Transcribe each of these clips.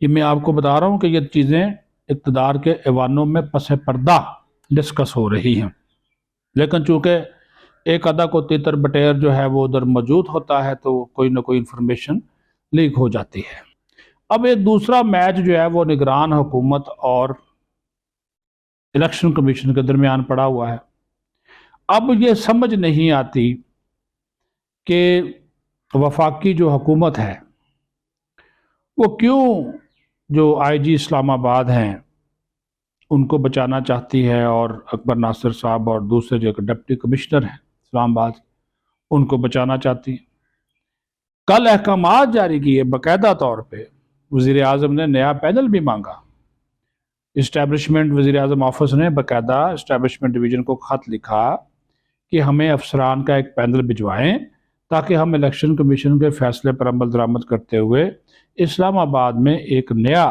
یہ میں آپ کو بتا رہا ہوں کہ یہ چیزیں اقتدار کے ایوانوں میں پس پردہ ڈسکس ہو رہی ہیں، لیکن چونکہ ایک آدھا کو تیتر بٹیر جو ہے وہ ادھر موجود ہوتا ہے تو کوئی نہ کوئی انفارمیشن لیک ہو جاتی ہے۔ اب ایک دوسرا میچ جو ہے وہ نگران حکومت اور الیکشن کمیشن کے درمیان پڑا ہوا ہے۔ اب یہ سمجھ نہیں آتی کہ وفاقی جو حکومت ہے وہ کیوں جو آئی جی اسلام آباد ہیں ان کو بچانا چاہتی ہے، اور اکبر ناصر صاحب اور دوسرے جو ڈپٹی کمشنر ہیں اسلام آباد ان کو بچانا چاہتی ہیں۔ کل احکامات جاری کیے باقاعدہ طور پہ، وزیر اعظم نے نیا پینل بھی مانگا۔ اسٹیبلشمنٹ وزیر اعظم آفس نے باقاعدہ اسٹیبلشمنٹ ڈویژن کو خط لکھا کہ ہمیں افسران کا ایک پینل بھجوائیں تاکہ ہم الیکشن کمیشن کے فیصلے پر عمل درآمد کرتے ہوئے اسلام آباد میں ایک نیا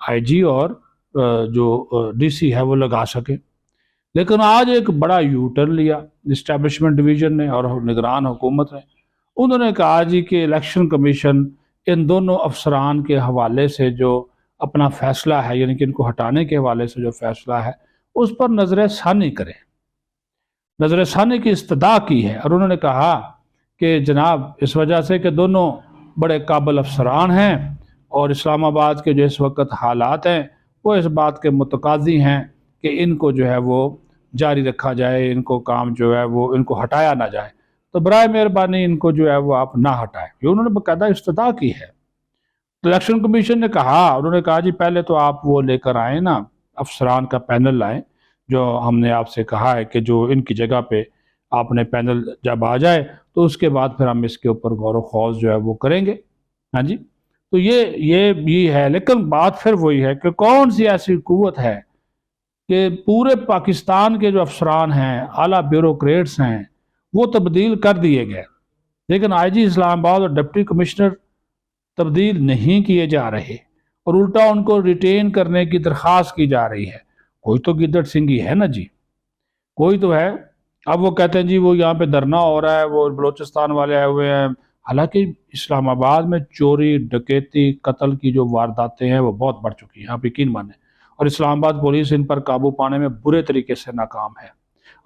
آئی جی اور جو ڈی سی ہے وہ لگا سکیں۔ لیکن آج ایک بڑا یو ٹرن لیا اسٹیبلشمنٹ ڈویژن نے اور نگران حکومت نے۔ انہوں نے کہا جی کہ الیکشن کمیشن ان دونوں افسران کے حوالے سے جو اپنا فیصلہ ہے، یعنی کہ ان کو ہٹانے کے حوالے سے جو فیصلہ ہے اس پر نظر ثانی کریں، نظر ثانی کی استدعا کی ہے۔ اور انہوں نے کہا کہ جناب اس وجہ سے کہ دونوں بڑے قابل افسران ہیں اور اسلام آباد کے جو اس وقت حالات ہیں وہ اس بات کے متقاضی ہیں کہ ان کو جو ہے وہ جاری رکھا جائے، ان کو کام جو ہے وہ ان کو ہٹایا نہ جائے، تو برائے مہربانی ان کو جو ہے وہ آپ نہ ہٹائیں۔ یہ انہوں نے باقاعدہ استدعا کی ہے۔ تو الیکشن کمیشن نے کہا، انہوں نے کہا جی پہلے تو آپ وہ لے کر آئیں نا، افسران کا پینل لائیں جو ہم نے آپ سے کہا ہے کہ جو ان کی جگہ پہ آپ نے پینل جب آ جائے تو اس کے بعد پھر ہم اس کے اوپر غور و خوض جو ہے وہ کریں گے۔ ہاں جی، تو یہ بھی ہے، لیکن بات پھر وہی ہے کہ کون سی ایسی قوت ہے کہ پورے پاکستان کے جو افسران ہیں، اعلیٰ بیوروکریٹس ہیں، وہ تبدیل کر دیے گئے، لیکن آئی جی اسلام آباد اور ڈپٹی کمشنر تبدیل نہیں کیے جا رہے، اور الٹا ان کو ریٹین کرنے کی درخواست کی جا رہی ہے۔ کوئی تو گدڑ سنگھی ہے نا جی، کوئی تو ہے۔ اب وہ کہتے ہیں جی وہ یہاں پہ دھرنا ہو رہا ہے، وہ بلوچستان والے آئے ہوئے ہیں، حالانکہ اسلام آباد میں چوری، ڈکیتی، قتل کی جو وارداتیں ہیں وہ بہت بڑھ چکی ہیں، آپ یقین مانیں، اور اسلام آباد پولیس ان پر قابو پانے میں برے طریقے سے ناکام ہے۔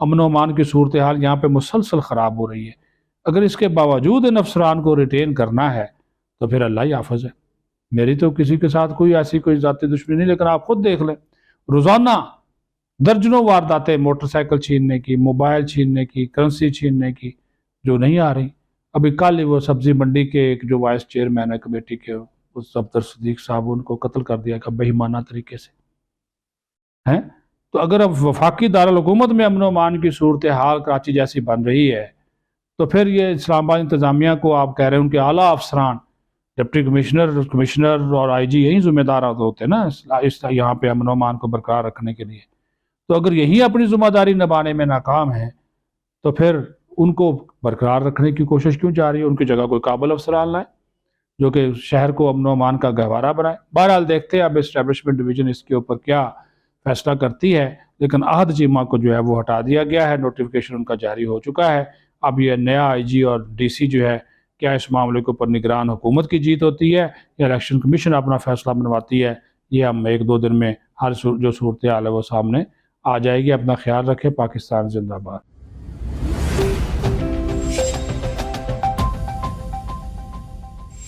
امن و امان کی صورتحال یہاں پہ مسلسل خراب ہو رہی ہے۔ اگر اس کے باوجود ان افسران کو ریٹین کرنا ہے تو پھر اللہ ہی حافظ ہے۔ میری تو کسی کے ساتھ کوئی ایسی کوئی ذاتی دشمنی نہیں، لیکن آپ خود دیکھ لیں روزانہ درجنوں وارداتیں موٹر سائیکل چھیننے کی، موبائل چھیننے کی، کرنسی چھیننے کی جو نہیں آ رہی۔ ابھی کل وہ سبزی منڈی کے ایک جو وائس چیئرمین ہے کمیٹی کے، اس صفدر صدیق صاحب، ان کو قتل کر دیا گیا بہیمانہ طریقے سے ہیں۔ تو اگر اب وفاقی دارالحکومت میں امن و امان کی صورتحال کراچی جیسی بن رہی ہے تو پھر یہ اسلام آباد انتظامیہ کو آپ کہہ رہے ہیں ان کے اعلیٰ افسران، ڈپٹی کمشنر اور آئی جی یہی ذمہ دار ہوتے ہیں نا اس یہاں پہ امن و امان کو برقرار رکھنے کے لیے۔ تو اگر یہی اپنی ذمہ داری نبھانے میں ناکام ہیں تو پھر ان کو برقرار رکھنے کی کوشش کیوں جا رہی ہے؟ ان کی جگہ کوئی قابل افسران لائیں جو کہ شہر کو امن و امان کا گہوارہ بنائے۔ بہرحال دیکھتے ہیں اب اسٹیبلشمنٹ ڈویژن اس کے اوپر کیا فیصلہ کرتی ہے، لیکن احد چیمہ کو جو ہے وہ ہٹا دیا گیا ہے، نوٹیفیکیشن ان کا جاری ہو چکا ہے۔ اب یہ نیا آئی جی اور ڈی سی جو ہے، کیا اس معاملے کے اوپر نگران حکومت کی جیت ہوتی ہے یا الیکشن کمیشن اپنا فیصلہ منواتی ہے؟ یہ ہم ایک دو دن میں ہر جو صورتحال ہے وہ سامنے آ جائے گی۔ اپنا خیال رکھیں۔ پاکستان زندہ باد۔